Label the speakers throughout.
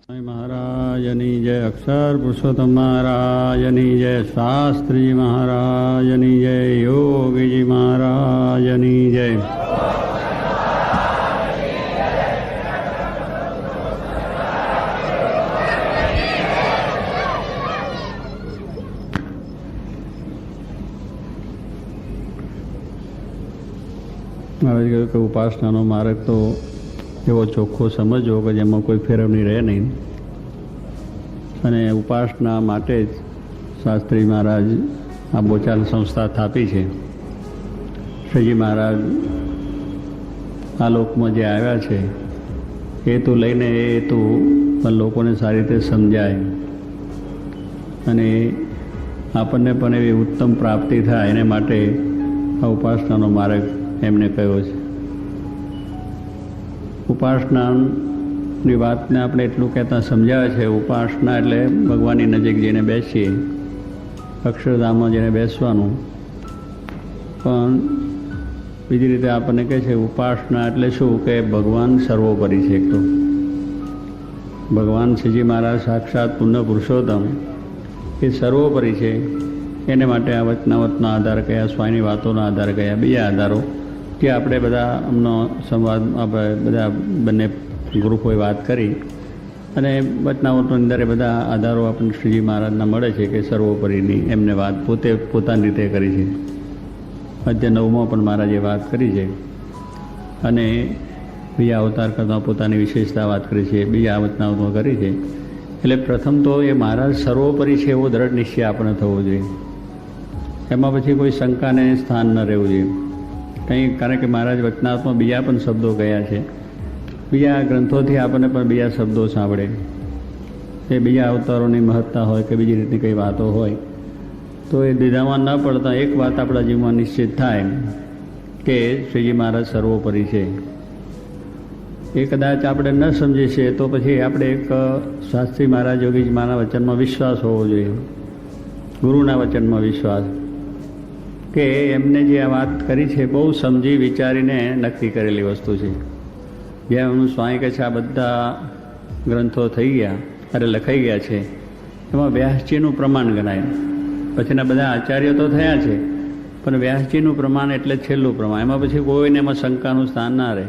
Speaker 1: મહારાજની જય, અક્ષર પુરુષોત્તમ મહારાજની જય, શાસ્ત્રી મહારાજની જય, યોગીજી મહારાજની જય. હવે કહ્યું કે ઉપાસનાનો માર્ગ તો એવો ચોખ્ખો સમજવો કે જેમાં કોઈ ફેરવણી રહે નહીં, અને ઉપાસના માટે જ શાસ્ત્રી મહારાજ આ બોચાલ સંસ્થા સ્થાપી છે. શ્રીજી મહારાજ આ લોકમાં જે આવ્યા છે હેતુ લઈને એ હેતુ પણ લોકોને સારી રીતે સમજાય અને આપણને પણ એવી ઉત્તમ પ્રાપ્તિ થાય એને માટે આ ઉપાસનાનો માર્ગ એમને કહ્યો છે. ઉપાસનાની વાતને આપણે એટલું કહેતા સમજાવે છે, ઉપાસના એટલે ભગવાનની નજીક જઈને બેસીએ, અક્ષરધામમાં જઈને બેસવાનું. પણ બીજી રીતે આપણને કહે છે ઉપાસના એટલે શું કે ભગવાન સર્વોપરી છે. એક તો ભગવાન શ્રીજી મહારાજ સાક્ષાત પૂર્ણ પુરુષોત્તમ એ સર્વોપરી છે. એને માટે આ વચનાવતનો આધાર કયા, સ્વામીની વાતોનો આધાર કયા, બીજા આધારો કે આપણે બધા અમનો સંવાદ આપણે બધા બંને ગ્રુપોએ વાત કરી અને વચનાવતની અંદર એ બધા આધારો આપણને શ્રીજી મહારાજના મળે છે કે સર્વોપરીની એમને વાત પોતાની રીતે કરી છે. અધ્યાય 9માં પણ મહારાજે વાત કરી છે અને બીજા અવતાર કરતાં પોતાની વિશેષતા વાત કરી છે, બીજા વચનાવતમાં કરી છે. એટલે પ્રથમ તો એ મહારાજ સર્વોપરી છે એવો દ્રઢ નિશ્ચય આપણે થવો જોઈએ. એમાં પછી કોઈ શંકાને સ્થાન ન રહેવું જોઈએ કંઈ, કારણ કે મહારાજ વચનાવતમાં બીજા પણ શબ્દો ગયા છે, બીજા ગ્રંથોથી આપણને પણ બીજા શબ્દો સાંભળે, એ બીજા અવતારોની મહત્તા હોય કે બીજી રીતની કંઈ વાતો હોય તો એ દીધામાં ન પડતા એક વાત આપણા જીવનમાં નિશ્ચિત થાય કે શ્રીજી મહારાજ સર્વોપરી છે. એ કદાચ આપણે ન સમજી છે તો પછી આપણે એક શાસ્ત્રી મહારાજ યોગીજી મહારાજના વચનમાં વિશ્વાસ હોવો જોઈએ, ગુરુના વચનમાં વિશ્વાસ, કે એમને જે આ વાત કરી છે બહુ સમજી વિચારીને નક્કી કરેલી વસ્તુ છે. જેમ એમનું સ્વામી કહે છે આ બધા ગ્રંથો થઈ ગયા અરે લખાઈ ગયા છે, એમાં વ્યાસજીનું પ્રમાણ ગણાય. પછીના બધા આચાર્યો તો થયા છે પણ વ્યાસજીનું પ્રમાણ એટલે છેલ્લું પ્રમાણ, એમાં પછી કોઈને એમાં શંકાનું સ્થાન ના રહે.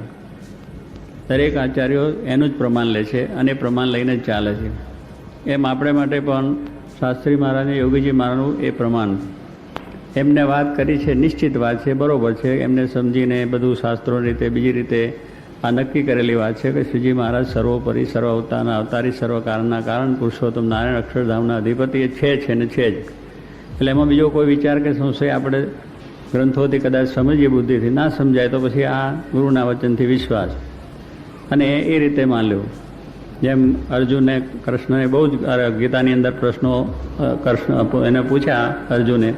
Speaker 1: દરેક આચાર્યો એનું જ પ્રમાણ લે છે અને પ્રમાણ લઈને જ ચાલે છે. એમ આપણે માટે પણ શાસ્ત્રી મહારાજને યોગીજી મહારાજનું એ પ્રમાણ એમને વાત કરી છે, નિશ્ચિત વાત છે, બરાબર છે. એમને સમજીને બધું શાસ્ત્રોની રીતે બીજી રીતે આ નક્કી કરેલી વાત છે કે શ્રીજી મહારાજ સર્વોપરી, સર્વ અવતારના અવતારી, સર્વ કારણના કારણ, પુરુષોત્તમ નારાયણ અક્ષરધામના અધિપતિ એ છે ને છે જ. એટલે એમાં બીજો કોઈ વિચાર કે સંશય આપણે ગ્રંથોથી કદાચ સમજીએ, બુદ્ધિથી ના સમજાય તો પછી આ ગુરુના વચનથી વિશ્વાસ અને એ રીતે માન્યું. જેમ અર્જુને કૃષ્ણને બહુ જ ગીતાની અંદર પ્રશ્નો કૃષ્ણ એને પૂછ્યા અર્જુને,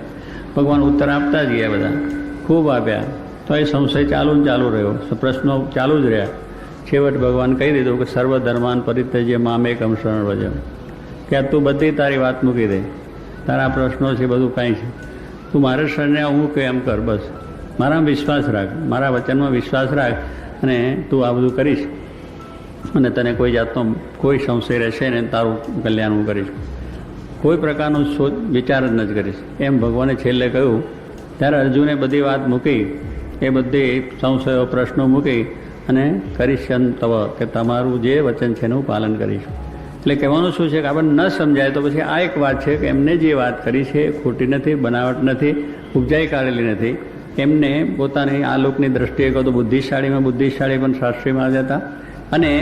Speaker 1: ભગવાન ઉત્તર આપતા જ ગયા, બધા ખૂબ આપ્યા, તો એ સંશય ચાલુ રહ્યો, પ્રશ્નો ચાલુ જ રહ્યા. છેવટ ભગવાન કહી દીધું કે સર્વ ધર્માન પરિત્યજ્ય મામેકમ શરણં વ્રજ, કે તું બધી તારી વાત મૂકી દે, તારા પ્રશ્નો છે બધું કાંઈ છે, તું મારે શરણે હું કે એમ કર, બસ મારામાં વિશ્વાસ રાખ, મારા વચનમાં વિશ્વાસ રાખ અને તું આ બધું કરીશ અને તને કોઈ જાતનો કોઈ સંશય રહેશે ને તારું કલ્યાણ હું કરીશ, કોઈ પ્રકારનું વિચાર જ નથી કરીશ. એમ ભગવાને છેલ્લે કહ્યું. ત્યારે અર્જુને બધી વાત મૂકી, એ બધી સંશયો પ્રશ્નો મૂકી અને કરીશ તવ, કે તમારું જે વચન છે એનું પાલન કરીશ. એટલે કહેવાનું શું છે કે આપણને ન સમજાય તો પછી આ એક વાત છે કે એમને જે વાત કરી છે એ ખોટી નથી, બનાવટ નથી, ઉપજાઈ કાઢેલી નથી. એમને પોતાની આ લોકની દ્રષ્ટિએ કહો તો બુદ્ધિશાળીમાં બુદ્ધિશાળી પણ શાસ્ત્રીમાં જ હતા અને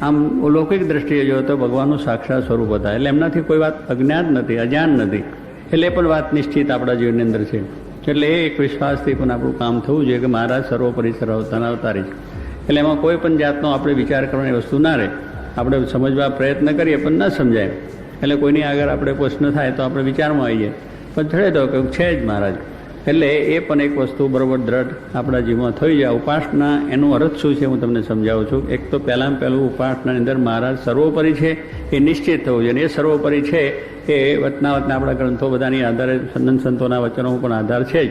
Speaker 1: આમ લૌકિક દ્રષ્ટિએ જો તો ભગવાનનું સાક્ષાત સ્વરૂપ હતા. એટલે એમનાથી કોઈ વાત અજ્ઞાત નથી, અજાણ નથી. એટલે પણ વાત નિશ્ચિત આપણા જીવનની અંદર છે. એટલે એ એક વિશ્વાસથી પણ આપણું કામ થવું જોઈએ કે મહારાજ સર્વોપરી સર્વ અવતારી છે. એટલે એમાં કોઈ પણ જાતનો આપણે વિચાર કરવાની વસ્તુ ના રહે. આપણે સમજવા પ્રયત્ન કરીએ પણ ન સમજાય, એટલે કોઈની આગળ આપણે પ્રશ્ન થાય તો આપણે વિચારમાં આવી જાય પણ છેડે તો કે છે જ મહારાજ. એટલે એ પણ એક વસ્તુ બરાબર દ્રઢ આપણા જીવનમાં થઈ જાય. ઉપાસના એનો અર્થ શું છે હું તમને સમજાવું છું. એક તો પહેલાં પહેલું ઉપાસનાની અંદર મહારાજ સર્વોપરી છે એ નિશ્ચિત થવું જોઈએ. અને એ સર્વોપરી છે એ વચનાવતના આપણા ગ્રંથો બધાની આધારે સનન સંતોના વચનો પણ આધાર છે જ.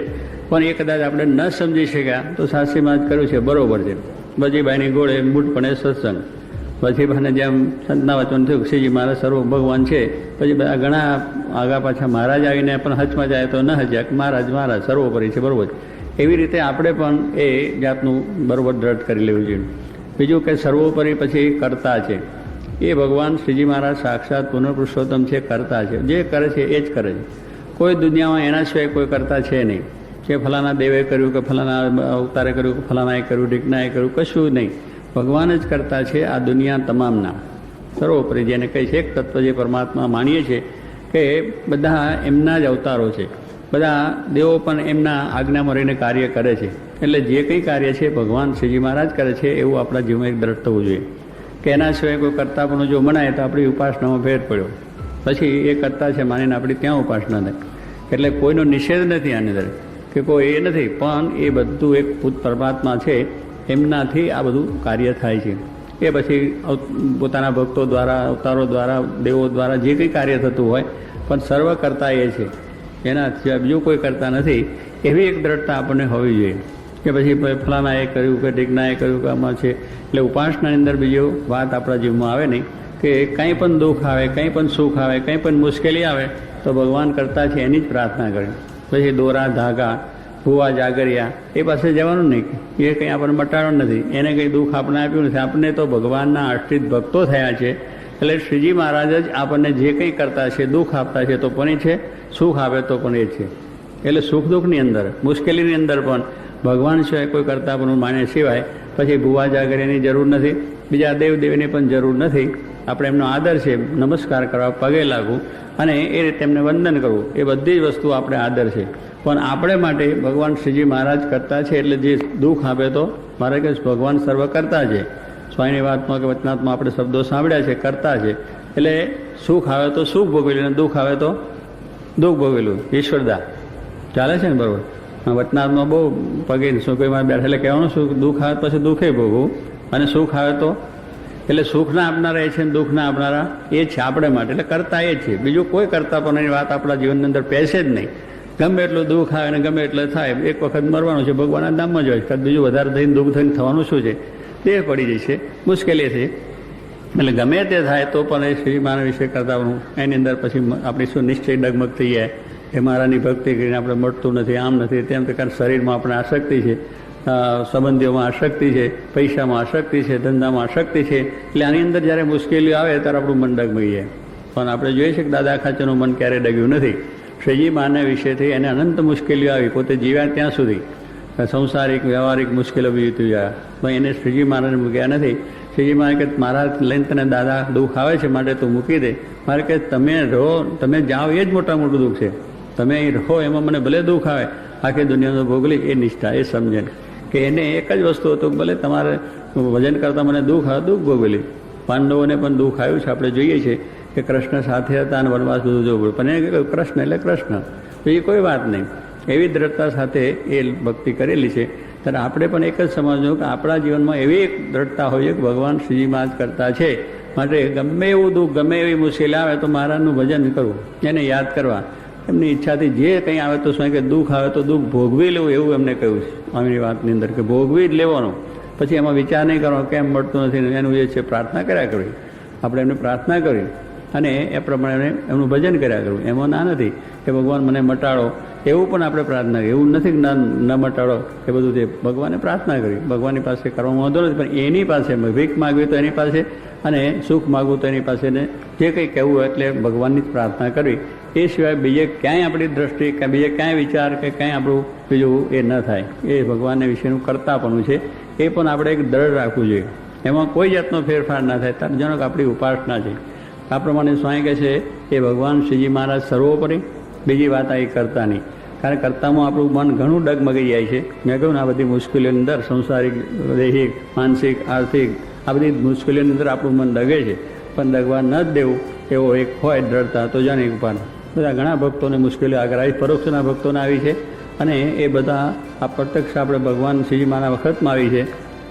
Speaker 1: પણ એ કદાચ આપણે ન સમજી શક્યા તો શાસ્ત્રીમાં જ કર્યું છે બરાબર છે. બજીભાઈની ગોળે મૂઢપણે સત્સંગ, પછી મને જેમ સંતના વચન થયું શ્રીજી મહારાજ સર્વ ભગવાન છે, પછી બધા ઘણા આગા પાછા મહારાજ આવીને પણ હચમાં જાય તો ન હચ્યા કે મહારાજ મહારાજ સર્વોપરી છે, બરાબર. એવી રીતે આપણે પણ એ જાતનું બરાબર દ્રઢ કરી લેવું જોઈએ. બીજું કે સર્વોપરી પછી કરતા છે, એ ભગવાન શ્રીજી મહારાજ સાક્ષાત પુનઃપુરુષોત્તમ છે, કરતા છે. જે કરે છે એ જ કરે છે. કોઈ દુનિયામાં એના સિવાય કોઈ કરતા છે નહીં કે ફલાના દેવે કર્યું કે ફલાના અવતારે કર્યું કે ફલાનાએ કર્યું ઢીકનાએ કર્યું, કશું નહીં. ભગવાન જ કરતા છે આ દુનિયા તમામના. સર્વોપરી જેને કહે છે એક તત્વ જે પરમાત્મા માનીએ છીએ કે બધા એમના જ અવતારો છે, બધા દેવો પણ એમના આજ્ઞામાં રહીને કાર્ય કરે છે. એટલે જે કંઈ કાર્ય છે ભગવાન શ્રીજી મહારાજ કરે છે એવું આપણા જીવનમાં એક દ્રઢ થવું જોઈએ કે એના સિવાય કોઈ કરતાપણું જો મનાય તો આપણી ઉપાસનામાં ફેર પડ્યો, પછી એ કરતા છે માનીને આપણી ત્યાં ઉપાસના થાય. એટલે કોઈનો નિષેધ નથી આની અંદર કે કોઈ એ નથી, પણ એ બધું એક ભૂત પરમાત્મા છે એમનાથી આ બધું કાર્ય થાય છે. એ પછી પોતાના ભક્તો દ્વારા અવતારો દ્વારા દેવો દ્વારા જે કંઈ કાર્ય થતું હોય પણ સર્વ કરતા એ છે, એના સિવાય બીજું કોઈ કરતા નથી. એવી એક દ્રઢતા આપણને હોવી જોઈએ કે પછી ફલાનાએ કર્યું કે ઢીકનાએ કર્યું કે આમાં છે. એટલે ઉપાસનાની અંદર બીજો વાત આપણા જીવમાં આવે નહીં કે કંઈ પણ દુઃખ આવે, કંઈ પણ સુખ આવે, કંઈ પણ મુશ્કેલી આવે તો ભગવાન કરતા છે એની જ પ્રાર્થના કરે. પછી દોરા ધાગા ભૂવા જાગરિયા એ પાસે જવાનું નહીં, એ કંઈ આપણને મટાડો નથી, એને કંઈ દુઃખ આપણે આપ્યું નથી. આપણે તો ભગવાનના આશ્રિત ભક્તો થયા છે. એટલે શ્રીજી મહારાજ જ આપણને જે કંઈ કરતા છે, દુઃખ આપતા છે તો પણ એ છે, સુખ આપે તો પણ એ છે. એટલે સુખ દુઃખની અંદર મુશ્કેલીની અંદર પણ ભગવાન સિવાય કોઈ કરતા પણ માને સિવાય પછી ભૂવા જાગરિયાની જરૂર નથી, બીજા દેવદેવીની પણ જરૂર નથી. આપણે એમનો આદર છે, નમસ્કાર કરવા, પગે લાગવું અને એ રીતે એમને વંદન કરવું, એ બધી જ વસ્તુ આપણે આદર છે. પણ આપણે માટે ભગવાન શ્રીજી મહારાજ કરતા છે. એટલે જે દુઃખ આપે તો મારે કે ભગવાન સર્વ કરતા છે. સ્વામીની વાતમાં કે વચનાત્મા આપણે શબ્દો સાંભળ્યા છે, કરતા છે. એટલે સુખ આવે તો સુખ ભોગવેલું અને દુઃખ આવે તો દુઃખ ભોગવેલું. ઈશ્વરદા ચાલે છે ને, બરાબર. વચનાત્મા બહુ પગે સુખમાં બેઠા એટલે કહેવાનું શું, દુઃખ આવે પછી દુઃખે ભોગવું અને સુખ આવે તો, એટલે સુખના આપનારા એ છે ને દુઃખના આપનારા એ છે આપણે માટે. એટલે કરતા એ છે, બીજું કોઈ કરતા પણ એની વાત આપણા જીવનની અંદર પેસે જ નહીં. ગમે એટલું દુઃખ આવે ને ગમે એટલે થાય, એક વખત મરવાનું છે, ભગવાનના ધામમાં જ હોય. બીજું વધારે થઈને દુઃખ થઈને થવાનું શું છે, દેહ પડી જશે, મુશ્કેલી છે. એટલે ગમે તે થાય તો પણ એ શ્રી માનવ વિશે કરતાનું એની અંદર પછી આપણી શું નિશ્ચય ડગમગ થઈ જાય એ મારાની ભક્તિ કરીને આપણે મળતું નથી, આમ નથી તેમ. કારણ શરીરમાં આપણે આસક્તિ છે, સંબંધીઓમાં આસક્તિ છે, પૈસામાં આસક્તિ છે, ધંધામાં આસક્તિ છે. એટલે આની અંદર જ્યારે મુશ્કેલીઓ આવે ત્યારે આપણું મન ડગમગી જાય. પણ આપણે જોઈએ છીએ કે દાદા ખાચરનું મન ક્યારેય ડગ્યું નથી. શ્રીજી માના વિશેથી એને અનંત મુશ્કેલીઓ આવી, પોતે જીવ્યા ત્યાં સુધી સંસારિક વ્યવહારિક મુશ્કેલીઓ બીજું જાય પણ એને શ્રીજી મહારાજને મૂક્યા નથી. શ્રીજી મહારાજ કે મારા લઈને તને દાદા દુઃખ આવે છે માટે તું મૂકી દે. મારે કે તમે રહો, તમે જાઓ એ જ મોટા મોટું દુઃખ છે. તમે અહીં રહો એમાં મને ભલે દુઃખ આવે, આખી દુનિયાનું ભોગલી એ નિષ્ઠા એ સમજે કે એને એક જ વસ્તુ હતું ભલે તમારે વજન કરતાં મને દુઃખ આવે, દુઃખ ભોગવેલી. પાંડવોને પણ દુઃખ આવ્યું છે, આપણે જોઈએ છીએ કે કૃષ્ણ સાથે હતા અને વનવાસ બધું જોવું પડે, પણ એને કહ્યું કૃષ્ણ એટલે કૃષ્ણ, બીજી કોઈ વાત નહીં. એવી દ્રઢતા સાથે એ ભક્તિ કરેલી છે. ત્યારે આપણે પણ એક જ સમજવું કે આપણા જીવનમાં એવી એક દ્રઢતા હોય કે ભગવાન શ્રીજી મહારાજ કરતા છે, માટે ગમે એવું દુઃખ ગમે એવી મુશ્કેલી આવે તો મહારાજનું ભજન કરવું, એને યાદ કરવા. એમની ઈચ્છાથી જે કંઈ આવે તો શું કે દુઃખ આવે તો દુઃખ ભોગવી લેવું એવું એમને કહ્યું છે અમારી વાતની અંદર, કે ભોગવી જ લેવાનું. પછી એમાં વિચાર નહીં કરવાનો કેમ મળતું નથી, એનું એ છે પ્રાર્થના કર્યા કરવી. આપણે એમને પ્રાર્થના કરી અને એ પ્રમાણે એમનું ભજન કર્યા કરવું. એમાં ના નથી કે ભગવાન મને મટાડો, એવું પણ આપણે પ્રાર્થના કરી. એવું નથી કે ન મટાડો, એ બધું તે ભગવાને પ્રાર્થના કરી. ભગવાનની પાસે કરવામાં વાંધો નથી, પણ એની પાસે ભીખ માગવી તો એની પાસે અને સુખ માગવું તો એની પાસે ને જે કંઈ કહેવું હોય એટલે ભગવાનની જ પ્રાર્થના કરવી. એ સિવાય બીજે ક્યાંય આપણી દ્રષ્ટિ કે બીજે ક્યાંય વિચાર કે ક્યાંય આપણું બીજું એ ન થાય. એ ભગવાનને વિશેનું કરતાપણું છે, એ પણ આપણે એક દ્રઢ રાખવું જોઈએ. એમાં કોઈ જાતનો ફેરફાર ના થાય. ત્યારે જાણો કે આપણી ઉપાસના છે. આ પ્રમાણે સ્વામી કહે છે એ ભગવાન શ્રીજી મહારાજ સર્વોપરી, બીજી વાત આ એ કરતા નહીં. કારણ કરતામાં આપણું મન ઘણું ડગમગી જાય છે. મેં કહ્યું ને આ બધી મુશ્કેલીઓની અંદર સંસારિક, દૈહિક, માનસિક, આર્થિક આ બધી મુશ્કેલીઓની અંદર આપણું મન ડગે છે. પણ ડગવા ન જ દેવું એવો એક હોય દ્રઢતા તો જાણે ઉપાડ. બધા ઘણા ભક્તોને મુશ્કેલીઓ આગળ આવી, પરોક્ષના ભક્તોને આવી છે અને એ બધા આ પ્રત્યક્ષ આપણે ભગવાન શ્રીજી માના વખતમાં આવી છે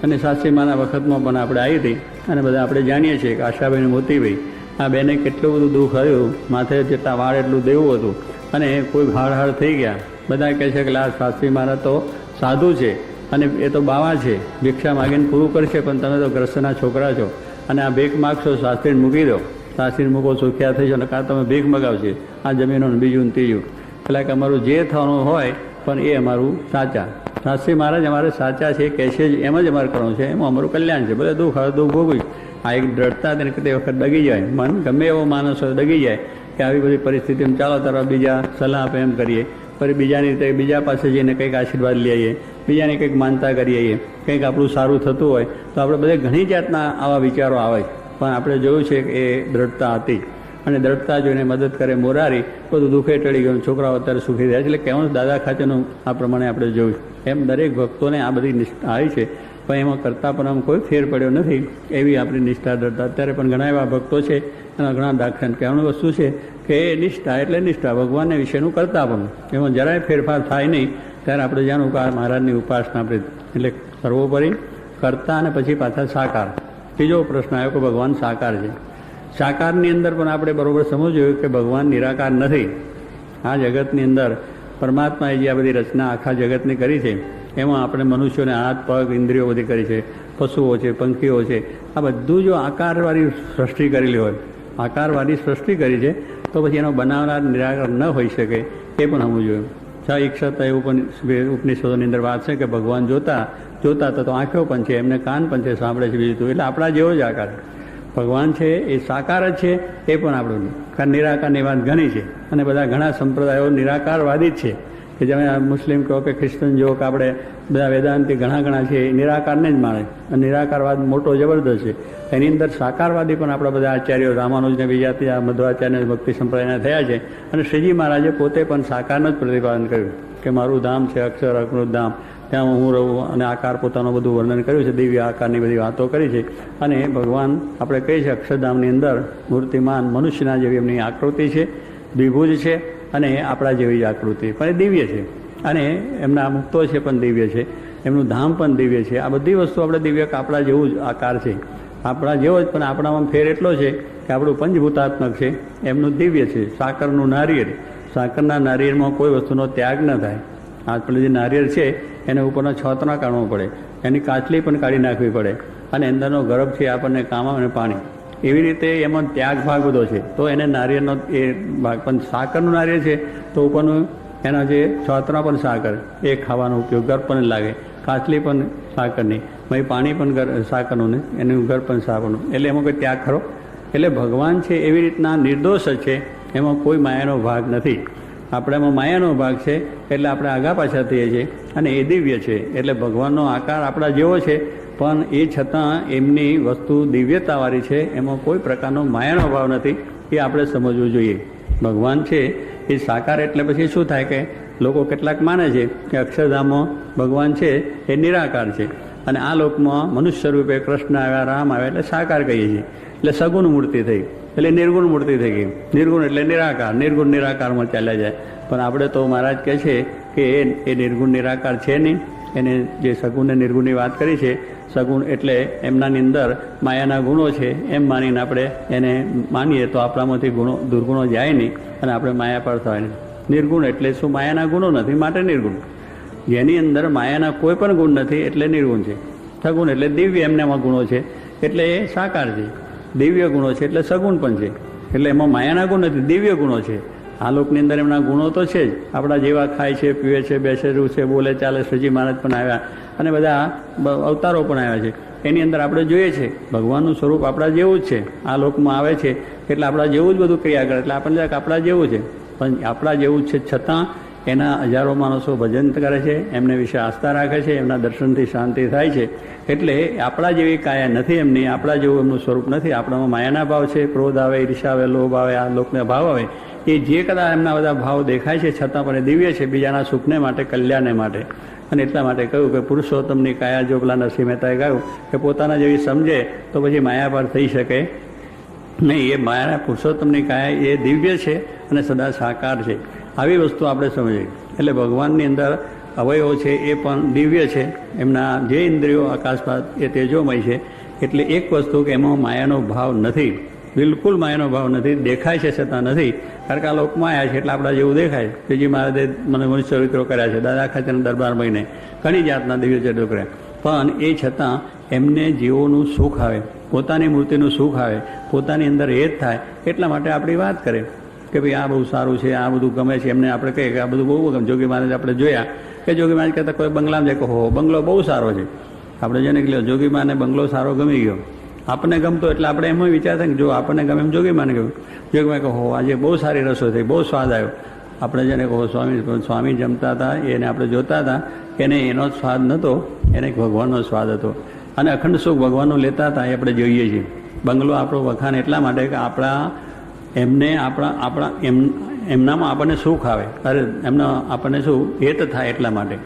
Speaker 1: અને સાસરી માના વખતમાં પણ આપણે આવી હતી. અને બધા આપણે જાણીએ છીએ કે આશાભાઈ અને મોતીભાઈ આ બેને કેટલું બધું દુઃખ આવ્યું, માથે જેટલા વાળ એટલું દેવું હતું અને કોઈ હાડ થઈ ગયા. બધા કહે છે કે આ શાસ્ત્રી મારા તો સાધુ છે અને એ તો બાવા છે, ભિક્ષા માગીને પૂરું કરશે, પણ તમે તો ગ્રસ્તના છોકરા છો અને આ ભીખ માગશો શાસ્ત્રીને મૂકી દો, શાસ્ત્રીને મૂકો સુખ્યા થઈશો, અને કાં તમે ભીખ મગાવશે આ જમીનોને બીજું ને ત્રીજું. એટલે કે અમારું જે થવાનું હોય પણ એ અમારું સાચા. શાસ્ત્રી મહારાજ અમારે સાચા છે કહે છે, એમ જ અમારે કરવું છે, એમાં અમારું કલ્યાણ છે. ભલે દુઃખ આવે દુઃખ ભોગવ્યું. આ એક દ્રઢતા તેને તે વખત ડગી જાય, મન ગમે એવો માણસ હોય ડગી જાય કે આવી બધી પરિસ્થિતિમાં ચાલો તરફ બીજા સલાહ આપે એમ કરીએ, ફરી બીજાની રીતે બીજા પાસે જઈને કંઈક આશીર્વાદ લઈ આવીએ, બીજાની કંઈક માનતા કરી આવીએ, કંઈક આપણું સારું થતું હોય તો આપણે બધે ઘણી જાતના આવા વિચારો આવે. પણ આપણે જોયું છે કે એ દ્રઢતા હતી, અને દ્રઢતા જોઈને મદદ કરે મોરારી, બધું દુઃખે ટળી ગયું, છોકરાઓ અત્યારે સુખી થયા. એટલે કહેવાનું દાદા ખાચરનું આ પ્રમાણે આપણે જોયું. એમ દરેક ભક્તોને આ બધી નિષ્ઠા આવી છે, પણ એમાં કરતાં પણ આમ કોઈ ફેર પડ્યો નથી. એવી આપણી નિષ્ઠા દ્રઢતા. અત્યારે પણ ઘણા એવા ભક્તો છે, એના ઘણા દાખલા. કહેવાની વસ્તુ છે કે નિષ્ઠા એટલે નિષ્ઠા, ભગવાનને વિશેનું કરતા પણ એમાં જરાય ફેરફાર થાય નહીં. ત્યારે આપણે જાણવું કે આ મહારાજની ઉપાસના આપણે એટલે સર્વોપરી કરતા અને પછી પાછા સાકાર. ત્રીજો પ્રશ્ન આવ્યો કે ભગવાન સાકાર છે. સાકારની અંદર પણ આપણે બરાબર સમજવું જોઈએ કે ભગવાન નિરાકાર નથી. આ જગતની અંદર પરમાત્માએ જે આ બધી રચના આખા જગતની કરી છે, એમાં આપણે મનુષ્યોને હાથ પગ ઇન્દ્રિયો બધી કરી છે, પશુઓ છે, પંખીઓ છે, આ બધું જો આકારવાળી સૃષ્ટિ કરેલી હોય, આકારવાળી સૃષ્ટિ કરી છે, તો પછી એનો બનાવનાર નિરાકાર ન હોઈ શકે એ પણ સમજવું જોઈએ. ઈક્ષતા એવું પણ ઉપનિષદોની અંદર વાત છે કે ભગવાન જોતા તો આંખો પણ છે, એમને કાન પણ છે, સાંભળે છે બીજું. એટલે આપણા જેવો જ આકાર ભગવાન છે, એ સાકાર જ છે. એ પણ આપણું કારણ નિરાકારની વાત ઘણી છે, અને બધા ઘણા સંપ્રદાયો નિરાકારવાદી જ છે. કે જેમ મુસ્લિમ કહો કે ખ્રિસ્તન જો કે આપણે બધા વેદાંતિ ઘણા છે, એ નિરાકારને જ માને. અને નિરાકારવાદ મોટો જબરદસ્ત છે. એની અંદર સાકારવાદી પણ આપણા બધા આચાર્યો રામાનુજને બીજાથી આ મધ્વાચાર્ય ભક્તિ સંપ્રદાયના થયા છે. અને શ્રીજી મહારાજે પોતે પણ સાકારનું જ પ્રતિપાદન કર્યું કે મારું ધામ છે અક્ષર અક્ષરનું ધામ, ત્યાં હું રહું, અને આકાર પોતાનું બધું વર્ણન કર્યું છે, દિવ્ય આકારની બધી વાતો કરી છે. અને ભગવાન આપણે કહીએ છીએ અક્ષરધામની અંદર મૂર્તિમાન મનુષ્યના જેવી એમની આકૃતિ છે, દ્વિભુજ છે, અને આપણા જેવી જ આકૃતિ પણ એ દિવ્ય છે. અને એમના મુક્તો છે પણ દિવ્ય છે, એમનું ધામ પણ દિવ્ય છે. આ બધી વસ્તુ આપણે દિવ્ય કે આપણા જેવું જ આકાર છે, આપણા જેવો જ. પણ આપણામાં ફેર એટલો છે કે આપણું પંચભૂતાત્મક છે, એમનું દિવ્ય છે. સાકરનું નારિયેળ, સાકરના નારિયેળમાં કોઈ વસ્તુનો ત્યાગ ન થાય. આપણે જે નારિયેળ છે એને ઉપરનો છોતરા કાઢવો પડે, એની કાચલી પણ કાઢી નાખવી પડે, અને અંદરનો ગર્ભ છે આપણને કામ આવે પાણી. એવી રીતે એમાં ત્યાગ ભાગ બધો છે, તો એને નારિયેળનો એ ભાગ. પણ સાકરનું નારિયેળ છે તો ઉપરનું એના જે છોતરા પણ સાકર, એ ખાવાનો ઉપયોગ, ગર્ભ પણ લાગે, કાચલી પણ સાકરની, ભાઈ પાણી પણ સાકરનું ને એનું ગર્ભ પણ સાકરનું. એટલે એમાં કોઈ ત્યાગ ખરો? એટલે ભગવાન છે એવી રીતના નિર્દોષ જ છે, એમાં કોઈ માયાનો ભાગ નથી. આપણામાં માયાનો ભાગ છે એટલે આપણે આગા પાછા થઈએ છીએ, અને એ દિવ્ય છે. એટલે ભગવાનનો આકાર આપણા જેવો છે, પણ એ છતાં એમની વસ્તુ દિવ્યતાવાળી છે, એમાં કોઈ પ્રકારનો માયાનો ભાવ નથી. એ આપણે સમજવું જોઈએ. ભગવાન છે એ સાકાર એટલે પછી શું થાય કે લોકો કેટલાક માને છે કે અક્ષરધામમાં ભગવાન છે એ નિરાકાર છે, અને આ લોકમાં મનુષ્ય રૂપે કૃષ્ણ આવ્યા, રામ આવ્યા એટલે સાકાર કહીએ છીએ. એટલે સગુણ મૂર્તિ થઈ, એટલે નિર્ગુણ મૂર્તિ થઈ ગઈ. નિર્ગુણ એટલે નિરાકાર, નિર્ગુણ નિરાકારમાં ચાલ્યા જાય. પણ આપણે તો મહારાજ કહે છે કે એ નિર્ગુણ નિરાકાર છે નહીં. એને જે સગુણ ને નિર્ગુણની વાત કરી છે, સગુણ એટલે એમનાની અંદર માયાના ગુણો છે એમ માનીને આપણે એને માનીએ તો આપણામાંથી ગુણો દુર્ગુણો જાય નહીં, અને આપણે માયા પર થાય નહીં. નિર્ગુણ એટલે શું? માયાના ગુણો નથી માટે નિર્ગુણ. જેની અંદર માયાના કોઈ પણ ગુણ નથી એટલે નિર્ગુણ છે. સગુણ એટલે દિવ્ય, એમનામાં ગુણો છે એટલે એ સાકાર છે. દિવ્ય ગુણો છે એટલે સગુણ પણ છે. એટલે એમાં માયાના ગુણ નથી, દિવ્ય ગુણો છે. આ લોકની અંદર એમના ગુણો તો છે જ. આપણા જેવા ખાય છે, પીવે છે, બેસે છે, બોલે ચાલે. શ્રીજી મહારાજ પણ આવ્યા, અને બધા અવતારો પણ આવ્યા છે. એની અંદર આપણે જોઈએ છે ભગવાનનું સ્વરૂપ આપણા જેવું જ છે. આ લોકમાં આવે છે એટલે આપણા જેવું જ બધું ક્રિયા કરે, એટલે આપણને આપણા જેવું છે. પણ આપણા જેવું જ છે છતાં એના હજારો માણસો ભજન કરે છે, એમને વિશે આસ્થા રાખે છે, એમના દર્શનથી શાંતિ થાય છે. એટલે આપણા જેવી કાયા નથી એમની, આપણા જેવું એમનું સ્વરૂપ નથી. આપણામાં માયાના ભાવ છે, ક્રોધ આવે, ઈર્ષા આવે, લોભ આવે, આ લોકના ભાવ આવે. એ જે કદાચ એમના બધા ભાવ દેખાય છે છતાં પણ એ દિવ્ય છે, બીજાના સુખને માટે, કલ્યાણને માટે. અને એટલા માટે કહ્યું કે પુરુષોત્તમની કાયા, જો પેલા નરસિંહ મહેતાએ કહ્યું કે પોતાના જેવી સમજે તો પછી માયા પર થઈ શકે નહીં. એ માયા પુરુષોત્તમની કાયા એ દિવ્ય છે અને સદા સાકાર છે. આવી વસ્તુ આપણે સમજીએ. એટલે ભગવાનની અંદર અવયવો છે એ પણ દિવ્ય છે. એમના જે ઇન્દ્રિયો આકાશપાત એ તેજોમય છે. એટલે એક વસ્તુ કે એમાં માયાનો ભાવ નથી, બિલકુલ માયાનો ભાવ નથી. દેખાય છે છતાં નથી, કારણ કે આ લોકમાં આવ્યા છે એટલે આપણા જેવું દેખાય. શ્રીજી મહારાજે મને મનુષ્ય ચરિત્રો કર્યા છે, દાદા ખાચરના દરબાર મહિને ઘણી જાતના દિવ્ય ચરિત્રો કર્યા. પણ એ છતાં એમને જીવોનું સુખ આવે, પોતાની મૂર્તિનું સુખ આવે, પોતાની અંદર એ જ થાય, એટલા માટે આપણી વાત કરે કે ભાઈ આ બહુ સારું છે, આ બધું ગમે છે. એમને આપણે કહીએ કે આ બધું બહુ ગમે. જોગી મહારાજ આપણે જોયા કે જોગી મહારાજ કહેતા કોઈ બંગલામાં જાય કે હો બંગલો બહુ સારો છે. આપણે જેને કહ્યું જોગી માને બંગલો સારો ગમી ગયો, આપણને ગમતો એટલે આપણે એમ વિચાર થાય કે જો આપણને ગમે એમ જોગી માને ગમ્યું. જોગી માને કહો આજે બહુ સારી રસોઈ થઈ, બહુ સ્વાદ આવ્યો. આપણે જેને કહો સ્વામી જમતા હતા એને આપણે જોતા હતા, એને એનો જ સ્વાદ નહોતો, એને ભગવાનનો સ્વાદ હતો. અને અખંડ સુખ ભગવાનનું લેતા હતા એ આપણે જોઈએ છીએ. બંગલો આપણો વખાણ એટલા માટે કે એમનામાં આપણને સુખ આવે, અરે એમના આપણને શું હેત થાય એટલા માટે.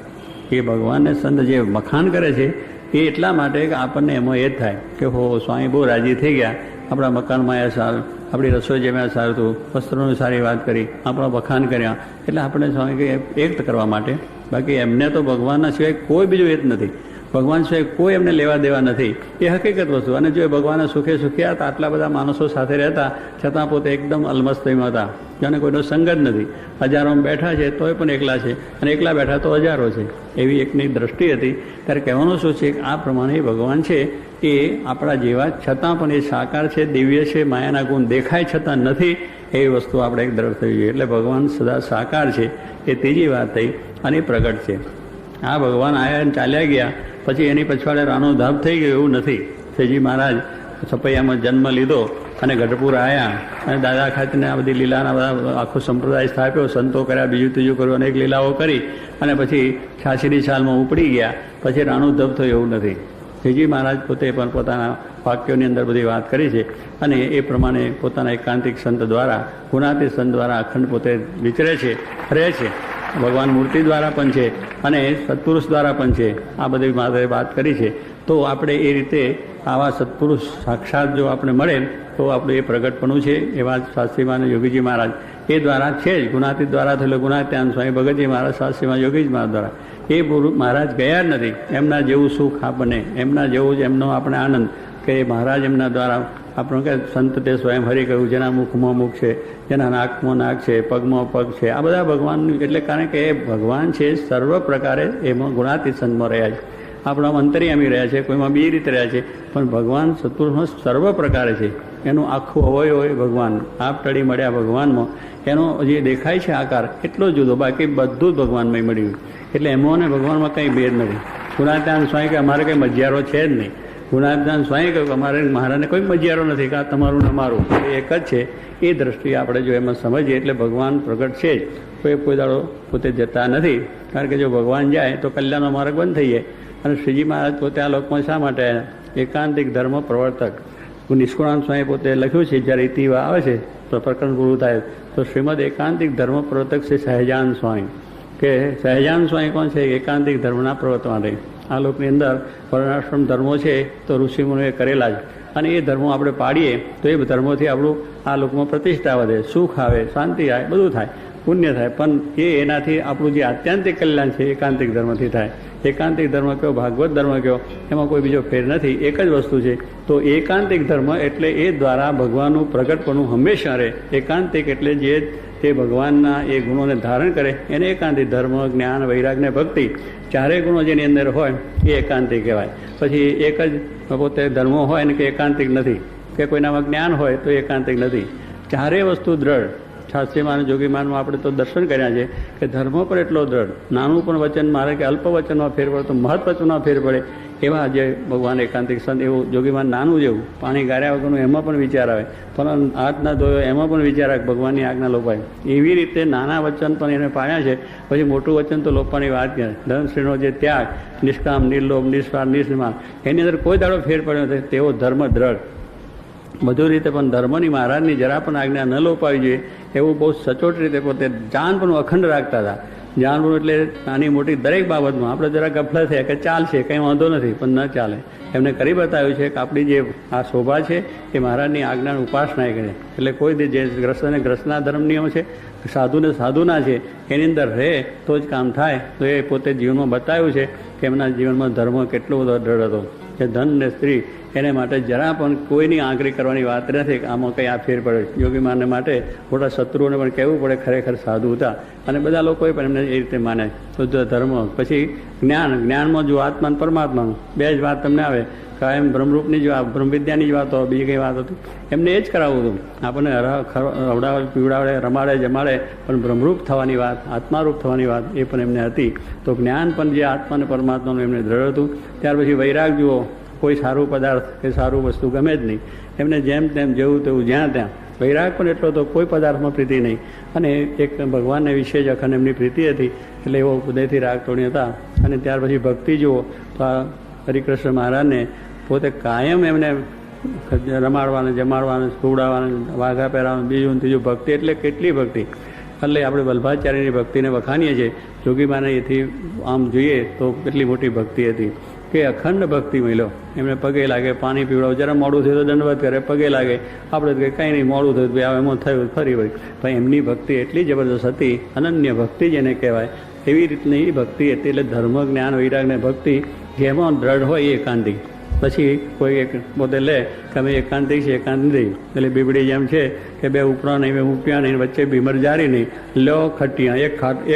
Speaker 1: એ ભગવાનને સંત જે વખાણ કરે છે એ એટલા માટે કે આપણને એમાં એ જ થાય કે હો સ્વામી બહુ રાજી થઈ ગયા, આપણા મકાનમાં એ સારું, આપણી રસોઈ જેમાં સારું હતું, વસ્ત્રોની સારી વાત કરી, આપણા વખાણ કર્યા, એટલે આપણે સ્વામી કે વ્યક્ત કરવા માટે. બાકી એમને તો ભગવાનના સિવાય કોઈ બીજું હેત નથી, ભગવાન સિવાય કોઈ એમને લેવા દેવા નથી, એ હકીકત વસ્તુ. અને જો ભગવાનના સુખે સુખ્યા હતા, આટલા બધા માણસો સાથે રહેતા છતાં પોતે એકદમ અલમસ્તીમાં હતા, જેને કોઈનો સંગ જ નથી. હજારોમાં બેઠા છે તોય પણ એકલા છે, અને એકલા બેઠા તો હજારો છે, એવી એકની દ્રષ્ટિ હતી. ત્યારે કહેવાનું શું છે કે આ પ્રમાણે ભગવાન છે એ આપણા જેવા છતાં પણ એ સાકાર છે, દિવ્ય છે, માયાના ગુણ દેખાય છતાં નથી, એવી વસ્તુ આપણે એક દ્રઢ થવી જોઈએ. એટલે ભગવાન સદા સાકાર છે, એ ત્રીજી વાત થઈ. અને પ્રગટ છે. આ ભગવાન આવ્યા અને ચાલ્યા ગયા, પછી એની પછવાડે રાનો ધાપ થઈ ગયો એવું નથી. શ્રીજી મહારાજ સપૈયામાં જન્મ લીધો અને ગઢપુર આવ્યા અને દાદા ખાતેને આ બધી લીલાના બધા આખો સંપ્રદાય સ્થાપ્યો, સંતો કર્યા, બીજું ત્રીજું કર્યું, અનેક લીલાઓ કરી અને પછી 86ની સાલમાં ઉપડી ગયા, પછી રાણું ધબ થયું એવું નથી. શ્રીજી મહારાજ પોતે પણ પોતાના વાક્યોની અંદર બધી વાત કરી છે અને એ પ્રમાણે પોતાના એકાંતિક સંત દ્વારા, ગુણાતીત સંત દ્વારા અખંડ પોતે વિચરે છે, રહે છે. ભગવાન મૂર્તિ દ્વારા પણ છે અને સત્પુરુષ દ્વારા પણ છે. આ બધી મારે વાત કરી છે. તો આપણે એ રીતે આવા સત્પુરુષ સાક્ષાત જો આપણે મળે તો આપણું એ પ્રગટપણું છે. એવા શાસ્ત્રીમાં યોગીજી મહારાજ એ દ્વારા છે જ, ગુણાતીત દ્વારા થયેલો ગુણાત્યાન સ્વામી ભગતજી મહારાજ શાસ્ત્રીમાં યોગીજી મહારાજ દ્વારા. એ મહારાજ ગયા જ નથી. એમના જેવું સુખ આપણને, એમના જેવું જ એમનો આપણે આનંદ કે મહારાજ એમના દ્વારા આપણું કે સંત તે સ્વયં હરી કહ્યું, જેના મુખમાં મુખ છે, જેના નાકમાં નાક છે, પગમાં પગ છે, આ બધા ભગવાનનું. એટલે કારણ કે એ ભગવાન છે સર્વ પ્રકારે એમાં ગુણાતીત સંતમાં રહ્યા છે. આપણા અંતર્યામી રહ્યા છે, કોઈમાં બે રીતે રહ્યા છે, પણ ભગવાન સત્પુરુષમાં સર્વ પ્રકારે છે. એનું આખું અવયવ હોય ભગવાન, આપ ટળી મળ્યા ભગવાનમાં, એનો જે દેખાય છે આકાર એટલો જુદો, બાકી બધું જ ભગવાનમાં મળ્યું. એટલે એમાં ને ભગવાનમાં કંઈ ભેદ નથી. ગુણાત્યાન સ્વામી કે અમારે કંઈ મજિયારો છે જ નહીં. ગુણાત્યાન સ્વામી કહ્યું અમારે મહારાજને કોઈ મજિયારો નથી કે આ તમારું ને અમારું એક જ છે. એ દ્રષ્ટિએ આપણે જો એમાં સમજીએ એટલે ભગવાન પ્રગટ છે જ. કોઈ દાડો પોતે જતા નથી, કારણ કે જો ભગવાન જાય તો કલ્યાણનો માર્ગ બંધ થઈ જાય. અને શ્રીજી મહારાજ પોતે આ લોકમાં શા માટે એકાંતિક ધર્મ પ્રવર્તક. નિષ્કુળાનંદ સ્વામી પોતે લખ્યું છે, જ્યારે ઇતિવા આવે છે તો પ્રકરણ પૂરું થાય તો શ્રીમદ એકાંતિક ધર્મ પ્રવર્તક છે સહેજાન સ્વામી. કે સહેજાન સ્વામી કોણ છે? એકાંતિક ધર્મના પ્રવર્તવા રહે. આ લોકની અંદર વર્ણાશ્રમ ધર્મો છે તો ઋષિમુનિઓએ કરેલા જ, અને એ ધર્મો આપણે પાડીએ તો એ ધર્મોથી આપણું આ લોકમાં પ્રતિષ્ઠા વધે, સુખ આવે, શાંતિ આવે, બધું થાય, પુણ્ય થાય. પણ એનાથી આપણું જે આત્યંતિક કલ્યાણ છે એકાંતિક ધર્મથી થાય. એકાંતિક ધર્મ કયો, ભાગવત ધર્મ કયો, એમાં કોઈ બીજો ફેર નથી, એક જ વસ્તુ છે. તો એકાંતિક ધર્મ એટલે એ દ્વારા ભગવાનનું પ્રગટપણું હંમેશા રહે. એકાંતિક એટલે જે તે ભગવાનના એ ગુણોને ધારણ કરે એને એકાંતિક. ધર્મ, જ્ઞાન, વૈરાગ ને ભક્તિ, ચારેય ગુણો જેની અંદર હોય એ એકાંતિક કહેવાય. પછી એક જ પોતે ધર્મો હોય ને કે એકાંતિક નથી, કે કોઈનામાં જ્ઞાન હોય તો એકાંતિક નથી. ચારેય વસ્તુ દ્રઢ. શાસ્ત્રીમાન જોગીમાનમાં આપણે તો દર્શન કર્યા છે કે ધર્મ પર એટલો દ્રઢ, નાનું પણ વચન મારે કે અલ્પ વચનમાં ફેર પડે તો મહત્વચનમાં ફેર પડે, એવા જે ભગવાન એકાંતિક સંત. એવું જોગીમાન નાનું જેવું, પાણી ગાર્યા વગરનું એમાં પણ વિચાર આવે, પણ હાથ ના ધોયો એમાં પણ વિચાર આવે ભગવાનની આજ્ઞા લોપાય. એવી રીતે નાના વચન પણ એને પાડ્યા છે. પછી મોટું વચન તો લોપાની વાત કરે. ધનશ્રીનો જે ત્યાગ, નિષ્કામ, નિર્લોભ, નિસ્વાર્થ, નિસ્માન, એની અંદર કોઈ દાડો ફેર પડ્યો નથી. તેવો ધર્મ દ્રઢ. બધું રીતે પણ ધર્મની મહારાજની જરા પણ આજ્ઞા ન લોપાવી જોઈએ એવું બહુ સચોટ રીતે પોતે જાન પણ અખંડ રાખતા હતા. જાન પણ એટલે નાની મોટી દરેક બાબતમાં આપણે જરા ગફલા થયા કે ચાલશે, કંઈ વાંધો નથી, પણ ન ચાલે. એમને કરી બતાવ્યું છે કે આપણી જે આ શોભા છે એ મહારાજની આજ્ઞાની ઉપાસના કરે. એટલે કોઈ જે ગ્રસ્તને ગ્રસ્તના ધર્મ નિયમ છે, સાધુને સાધુના છે, એની અંદર રહે તો જ કામ થાય. તો એ પોતે જીવનમાં બતાવ્યું છે કે એમના જીવનમાં ધર્મ કેટલો બધો દ્રઢ હતો કે ધન ને સ્ત્રી એને માટે જરા પણ કોઈની આંકરી કરવાની વાત નથી કે આમાં કંઈ આ ફેર પડે. યોગીમાનને માટે મોટા શત્રુઓને પણ કહેવું પડે ખરેખર સાધુ હતા, અને બધા લોકોએ પણ એમને એ રીતે માને. શુદ્ધ ધર્મ, પછી જ્ઞાનમાં જો આત્મા અને પરમાત્માનું બે જ વાત તમને આવે. કાયમ બ્રહ્મરૂપની જ વાત, બ્રહ્મવિદ્યાની જ વાત હોય, બીજી કઈ વાત હતી એમને એ જ કરાવવું હતું. આપણને હવડાવે, પીવડાવડે, રમાડે, જમાડે, પણ બ્રહ્મરૂપ થવાની વાત, આત્મારૂપ થવાની વાત એ પણ એમને હતી. તો જ્ઞાન પણ જે આત્મા અને પરમાત્માનું એમને દ્રઢ હતું. ત્યાર પછી વૈરાગ જુઓ, કોઈ સારું પદાર્થ કે સારું વસ્તુ ગમે જ નહીં એમને, જેમ તેમ જેવું તેવું જ્યાં ત્યાં. વૈરાગ પણ એટલો તો કોઈ પદાર્થમાં પ્રીતિ નહીં, અને એક ભગવાનને વિશે જ અખંડ એમની પ્રીતિ હતી, એટલે એવો ઉદયથી રાગ તોડી હતા. અને ત્યાર પછી ભક્તિ જુઓ તો આ હરિકૃષ્ણ મહારાજને પોતે કાયમ એમને રમાડવાને, જમાડવાને, સુવડાવવાને, વાઘા પહેરાવાનું, બીજું ત્રીજું. ભક્તિ એટલે કેટલી ભક્તિ! એટલે આપણે વલ્ભાચાર્યની ભક્તિને વખાણીએ છીએ. જોગીમાને એથી આમ જોઈએ તો કેટલી મોટી ભક્તિ હતી કે અખંડ ભક્તિ મળ્યો. એમને પગે લાગે, પાણી પીવડાવો, જરા મોડું થયું તો દંડવત કરે, પગે લાગે. આપણે તો કંઈ નહીં, મોડું થયું ભાઈ એમાં થયું ફરી વળી. પણ એમની ભક્તિ એટલી જબરદસ્ત હતી, અનન્ય ભક્તિ જેને કહેવાય એવી રીતની ભક્તિ હતી. એટલે ધર્મ, જ્ઞાન, વૈરાગ ને ભક્તિ જેમાં દ્રઢ હોય એ એકાંતિક. પછી કોઈ એક પોતે લે કે અમે એકાંતિક છે, એકાંત નહીં, એટલે બીબડી જેમ છે કે બે ઉપરા નહીં, બે ઉપયા નહીં, વચ્ચે બીમર જારી નહીં, લો ખટિયા,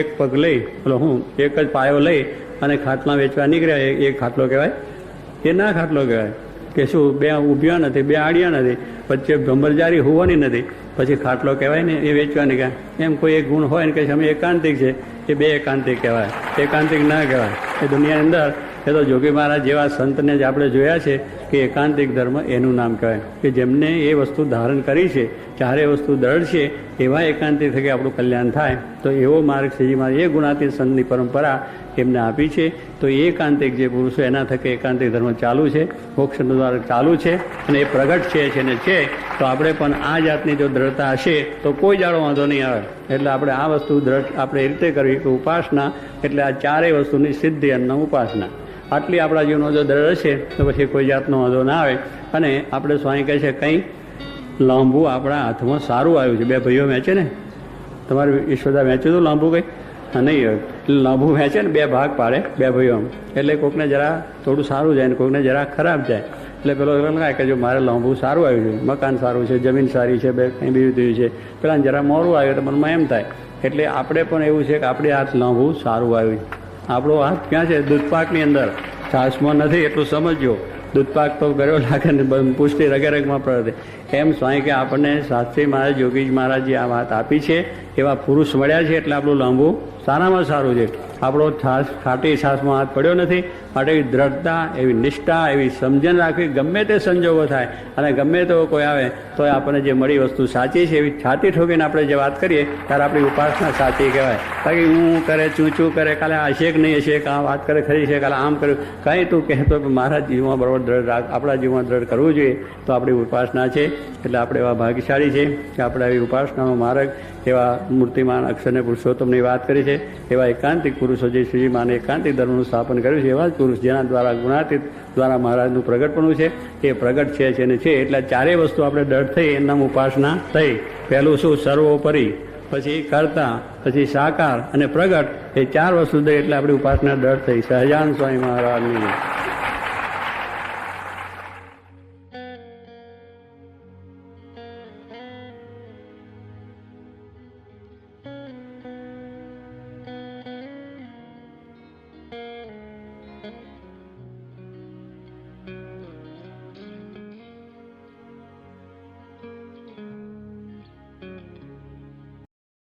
Speaker 1: એક પગ લઈ, પેલો હું એક જ પાયો લઈ અને ખાટલા વેચવા નીકળ્યા, એ ખાટલો કહેવાય? એ ના ખાટલો કહેવાય. કે શું બે ઊભ્યા નથી, બે આડિયા નથી, વચ્ચે ભમરજારી હોવાની નથી, પછી ખાટલો કહેવાય ને? એ વેચવા નીકળ્યા. એમ કોઈ એક ગુણ હોય ને કે અમે એકાંતિક છે, એ બે એકાંતિક કહેવાય, એકાંતિક ના કહેવાય. એ દુનિયાની અંદર એ તો જોગી મહારાજ જેવા સંતને જ આપણે જોયા છે કે એકાંતિક ધર્મ એનું નામ કહેવાય, કે જેમને એ વસ્તુ ધારણ કરી છે, ચારે વસ્તુ દ્રઢ છે, એવા એકાંતિક થકી આપણું કલ્યાણ થાય. તો એવો માર્ગ શ્રીજી મહારાજ, એ ગુણાતીત સંતની પરંપરા એમને આપી છે. તો એ એકાંતિક જે પુરુષો, એના થકી એકાંતિક ધર્મ ચાલુ છે, મોક્ષનું દ્વાર ચાલુ છે, અને એ પ્રગટ છે ને છે. તો આપણે પણ આ જાતની જો દ્રઢતા હશે તો કોઈ જાડો વાંધો નહીં આવે. એટલે આપણે આ વસ્તુ દ્રઢ આપણે એ રીતે કરવી કે ઉપાસના એટલે આ ચારેય વસ્તુની સિદ્ધિ અને ઉપાસના. આટલી આપણા જીવનો જો દ્રઢ હશે તો પછી કોઈ જાતનો વાંધો ના આવે. અને આપણે સ્વામી કહે છે કંઈ લાંબુ આપણા હાથમાં સારું આવ્યું છે. બે ભાઈઓ વેચે ને, તમારે ઈશ્વરદા વેચ્યું હતું લાંબુ કંઈ? નહીં હોય. લાંબુ વેચે ને, બે ભાગ પાડે બે ભાઈઓ, એટલે કોઈકને જરા થોડું સારું જાય ને કોઈકને જરા ખરાબ જાય. એટલે પેલો લગાય કે જો મારે લાંબુ સારું આવ્યું છે, મકાન સારું છે, જમીન સારી છે, બે કંઈ બીજું થયું છે, પેલાને જરા મોરું આવ્યું તો મનમાં એમ થાય. એટલે આપણે પણ એવું છે કે આપણે હાથ લાંબુ સારું આવ્યું છે. આપણો હાથ ક્યાં છે? દૂધપાકની અંદર, છાશમાં નથી, એટલું સમજજો. દૂધપાક તો ગળ્યો લાગે ને પુષ્ટિ રગે રગમાં પડે. એમ સ્વામી કે આપણને શાસ્ત્રી મહારાજ, યોગી મહારાજે આ વાત આપી છે, એવા પુરુષ મળ્યા છે એટલે આપણું લાંબુ સારામાં સારું છે. આપણો છાશ, ખાટી છાશમાં હાથ પડ્યો નથી. માટે એવી દ્રઢતા, એવી નિષ્ઠા, એવી સમજણ રાખવી, ગમે તે સંજોગો થાય અને ગમે તેવો કોઈ આવે તો આપણને જે મળી વસ્તુ સાચી છે એવી છાતી ઠોકીને આપણે જે વાત કરીએ ત્યારે આપણી ઉપાસના સાચી કહેવાય. બાકી હું કરે, ચૂંચું કરે, કાલે આ હશે કે નહીં હશે, આ વાત કરે ખરી છે, કાલે આમ કર્યું, કાંઈ તું કહેતો મારા જીવમાં બરાબર દ્રઢ, આપણા જીવમાં દ્રઢ કરવું જોઈએ. તો આપણી ઉપાસના છે. એટલે આપણે એવા ભાગ્યશાળી છે કે આપણે આવી ઉપાસનાનો માર્ગ, એવા મૂર્તિમાન અક્ષરને પુરુષોત્તમની વાત કરી છે, એવા એકાંતિક પુરુષો જે શ્રીજી માને એકાંતિક ધર્મનું સ્થાપન કર્યું છે, એવા જ પુરુષ જેના દ્વારા ગુણાતીત દ્વારા મહારાજનું પ્રગટપણું છે, એ પ્રગટ છે ને છે. એટલે ચારેય વસ્તુ આપણે દ્રઢ થઈ એનામ ઉપાસના થઈ. પહેલું શું? સર્વોપરી, પછી કર્તા, પછી સાકાર અને પ્રગટ. એ ચાર વસ્તુ થઈ એટલે આપણી ઉપાસના દ્રઢ થઈ. સહજાનંદ સ્વામી મહારાજની